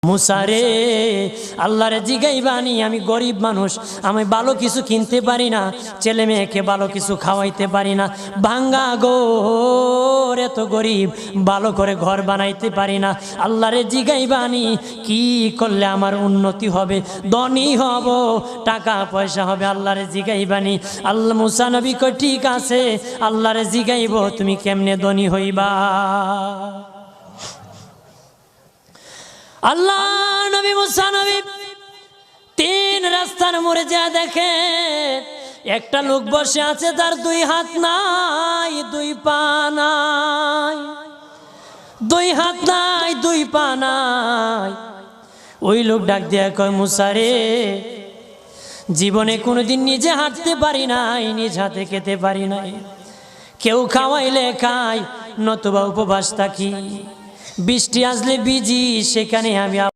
মুসারে আল্লাহরে জিগাইবানি, আমি গরিব মানুষ, আমি ভালো কিছু কিনতে পারি না, ছেলে মেয়েকে ভালো কিছু খাওয়াইতে পারি না, ভাঙ্গা ঘর, এত গরিব, ভালো করে ঘর বানাইতে পারি না। আল্লাহরে জিগাইবানি কি করলে আমার উন্নতি হবে, ধনী হব, টাকা পয়সা হবে। আল্লাহরে জিগাইবানি। আল্লাহ মুসা নবী কই ঠিক আছে, আল্লাহরে জিগাইব তুমি কেমনে ধনী হইবা। আল্লাহ নবী মুসা নবী তিন রাস্তার মোড়ে যা দেখে একটা লোক বসে আছে, তার দুই হাত নাই, দুই পা নাই, দুই হাত নাই, দুই পা নাই। ওই লোক ডাক দিয়া কয়, মুসা রে, জীবনে কোনোদিন নিজে হাঁটতে পারি নাই, নিজ হাতে খেতে পারি নাই, কেউ খাওয়াইলে খাই, নতুবা উপবাস থাকি, বৃষ্টি আসলে ভিজি, সেখানে আমি